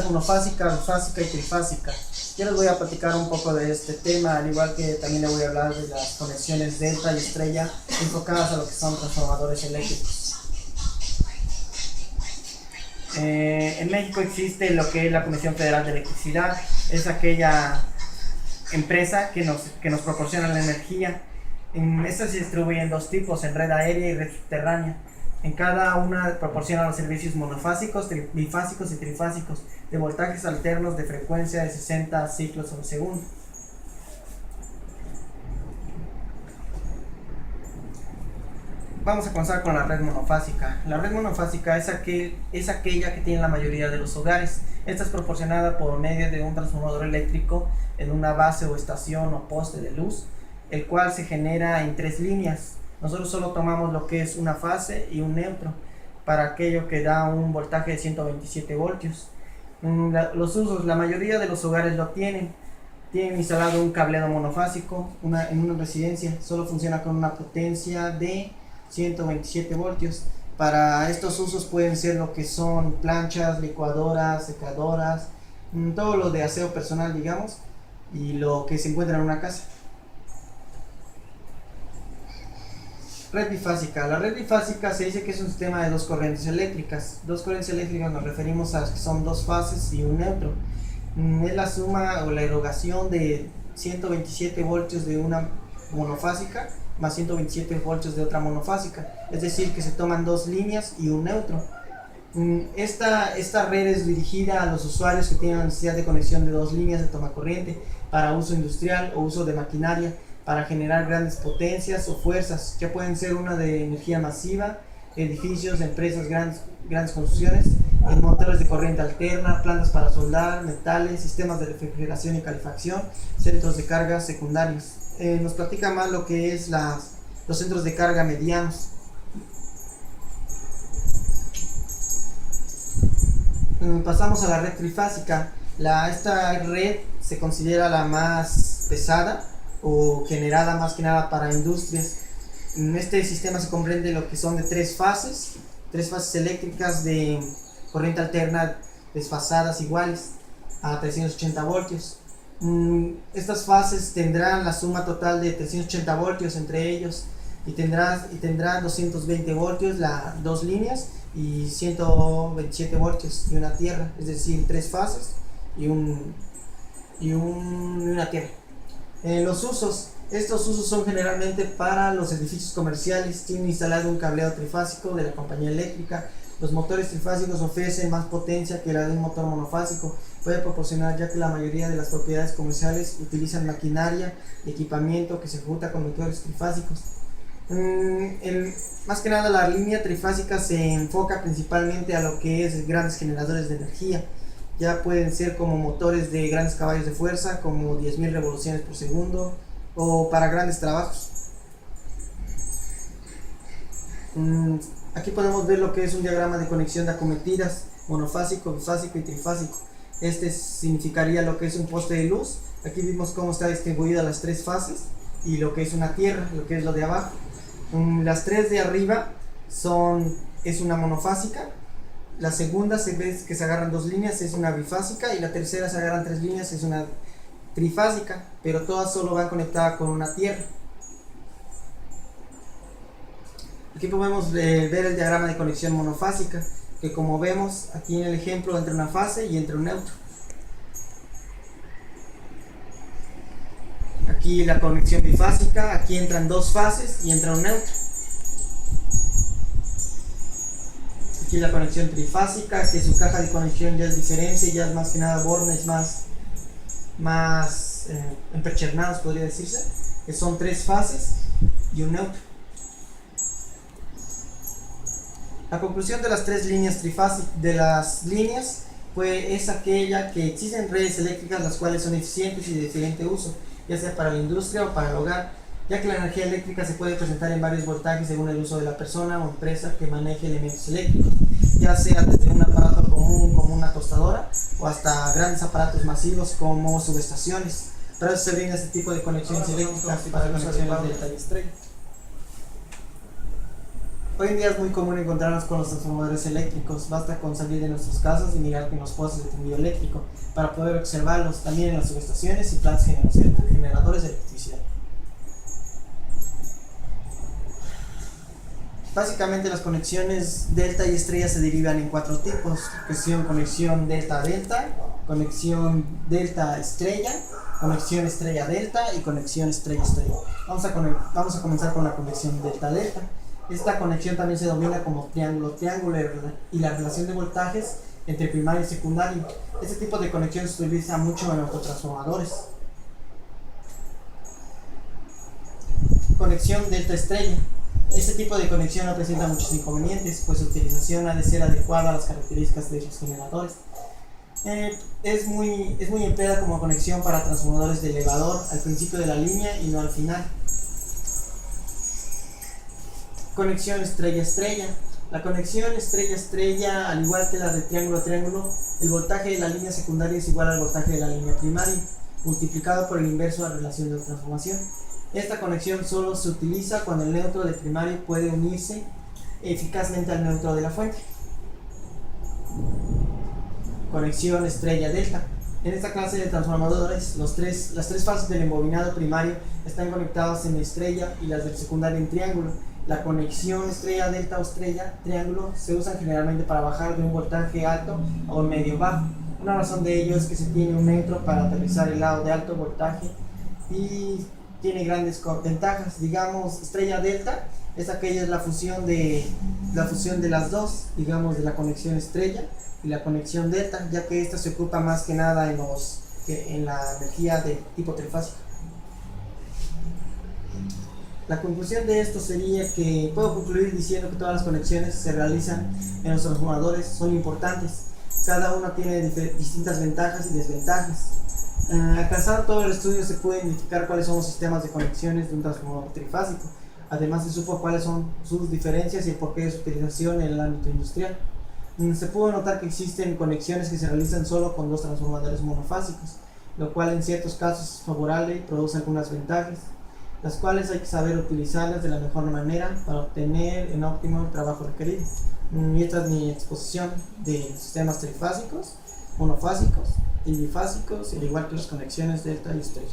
Monofásica, bifásica y trifásica. Yo les voy a platicar un poco de este tema, al igual que también les voy a hablar de las conexiones delta y estrella enfocadas a lo que son transformadores eléctricos. En México existe lo que es la Comisión Federal de Electricidad, es aquella empresa que nos proporciona la energía. Esta se distribuye en dos tipos, en red aérea y red subterránea. En cada una proporciona los servicios monofásicos, bifásicos y trifásicos de voltajes alternos de frecuencia de 60 ciclos por segundo. Vamos a comenzar con la red monofásica. La red monofásica es aquella que tiene la mayoría de los hogares. Esta es proporcionada por medio de un transformador eléctrico en una base o estación o poste de luz, el cual se genera en tres líneas. Nosotros solo tomamos lo que es una fase y un neutro para aquello que da un voltaje de 127 voltios. Los usos, la mayoría de los hogares lo tienen instalado un cableado monofásico en una residencia. Solo funciona con una potencia de 127 voltios. Para estos usos pueden ser lo que son planchas, licuadoras, secadoras, todo lo de aseo personal, digamos, y lo que se encuentra en una casa. Red bifásica. La red bifásica se dice que es un sistema de dos corrientes eléctricas. Dos corrientes eléctricas nos referimos a que son dos fases y un neutro. Es la suma o la erogación de 127 voltios de una monofásica más 127 voltios de otra monofásica. Es decir, que se toman dos líneas y un neutro. Esta red es dirigida a los usuarios que tienen la necesidad de conexión de dos líneas de toma corriente para uso industrial o uso de maquinaria, para generar grandes potencias o fuerzas, ya pueden ser una de energía masiva, edificios, empresas, grandes construcciones, motores de corriente alterna, plantas para soldar, metales, sistemas de refrigeración y calefacción, centros de carga secundarios. Nos platica más lo que es los centros de carga medianos. Pasamos a la red trifásica. Esta red se considera la más pesada o generada más que nada para industrias. En este sistema se comprende lo que son de tres fases eléctricas de corriente alterna desfasadas iguales a 380 voltios. Estas fases tendrán la suma total de 380 voltios entre ellos y tendrán 220 voltios las dos líneas y 127 voltios y una tierra, es decir, tres fases y una tierra. Los usos. Estos usos son generalmente para los edificios comerciales. Tienen instalado un cableado trifásico de la compañía eléctrica. Los motores trifásicos ofrecen más potencia que la de un motor monofásico. Puede proporcionar, ya que la mayoría de las propiedades comerciales utilizan maquinaria y equipamiento que se ejecuta con motores trifásicos. Más que nada, la línea trifásica se enfoca principalmente a lo que es grandes generadores de energía. Ya pueden ser como motores de grandes caballos de fuerza, como 10.000 revoluciones por segundo, o para grandes trabajos. Aquí podemos ver lo que es un diagrama de conexión de acometidas, monofásico, bifásico y trifásico. Este significaría lo que es un poste de luz. Aquí vimos cómo está distribuida las tres fases y lo que es una tierra, lo que es lo de abajo. Las tres de arriba es una monofásica. La segunda se ve que se agarran dos líneas, es una bifásica, y la tercera se agarran tres líneas, es una trifásica, pero todas solo van conectadas con una tierra. Aquí podemos ver el diagrama de conexión monofásica, que como vemos aquí en el ejemplo, entre una fase y entre un neutro. Aquí la conexión bifásica, aquí entran dos fases y entra un neutro. Aquí la conexión trifásica, que su caja de conexión ya es diferente, ya es más que nada bornes más emperchernados, podría decirse, que son tres fases y un neutro. La conclusión de las tres líneas pues es aquella que existen redes eléctricas las cuales son eficientes y de diferente uso, ya sea para la industria o para el hogar, ya que la energía eléctrica se puede presentar en varios voltajes según el uso de la persona o empresa que maneje elementos eléctricos, ya sea desde un aparato común como una tostadora o hasta grandes aparatos masivos como subestaciones. Para eso se brinda este tipo de conexiones eléctricas para conexiones delta y estrella. Hoy en día es muy común encontrarnos con los transformadores eléctricos. Basta con salir de nuestras casas y mirar en los postes de tendido eléctrico para poder observarlos también en las subestaciones y plantas generadores de electricidad. Básicamente las conexiones delta y estrella se derivan en 4 tipos, que son conexión delta-delta, conexión delta-estrella, conexión estrella-delta y conexión estrella-estrella. Vamos a comenzar con la conexión delta-delta. Esta conexión también se denomina como triángulo-triángulo y la relación de voltajes entre primario y secundario. Este tipo de conexión se utiliza mucho en autotransformadores. Conexión delta-estrella. Este tipo de conexión no presenta muchos inconvenientes, pues su utilización ha de ser adecuada a las características de los generadores. Es muy empleada como conexión para transformadores de elevador al principio de la línea y no al final. Conexión estrella-estrella. La conexión estrella-estrella, al igual que la de triángulo-triángulo, el voltaje de la línea secundaria es igual al voltaje de la línea primaria, multiplicado por el inverso de la relación de transformación. Esta conexión solo se utiliza cuando el neutro del primario puede unirse eficazmente al neutro de la fuente. Conexión estrella-delta. En esta clase de transformadores, las tres fases del embobinado primario están conectadas en estrella y las del secundario en triángulo. La conexión estrella-delta o estrella-triángulo se usa generalmente para bajar de un voltaje alto a un medio bajo. Una razón de ello es que se tiene un neutro para aterrizar el lado de alto voltaje y tiene grandes ventajas. Digamos, estrella-delta es la fusión de las dos, digamos, de la conexión estrella y la conexión delta, ya que esta se ocupa más que nada en la energía de tipo trifásico. La conclusión de esto sería que puedo concluir diciendo que todas las conexiones que se realizan en los transformadores son importantes. Cada una tiene distintas ventajas y desventajas. Al trazar todo el estudio se puede identificar cuáles son los sistemas de conexiones de un transformador trifásico. Además se supo cuáles son sus diferencias y el porqué de su utilización en el ámbito industrial. Se pudo notar que existen conexiones que se realizan solo con dos transformadores monofásicos, lo cual en ciertos casos es favorable y produce algunas ventajas, las cuales hay que saber utilizarlas de la mejor manera para obtener en óptimo el trabajo requerido. Y esta es mi exposición de sistemas trifásicos, monofásicos y bifásicos, al igual que las conexiones delta y estrella.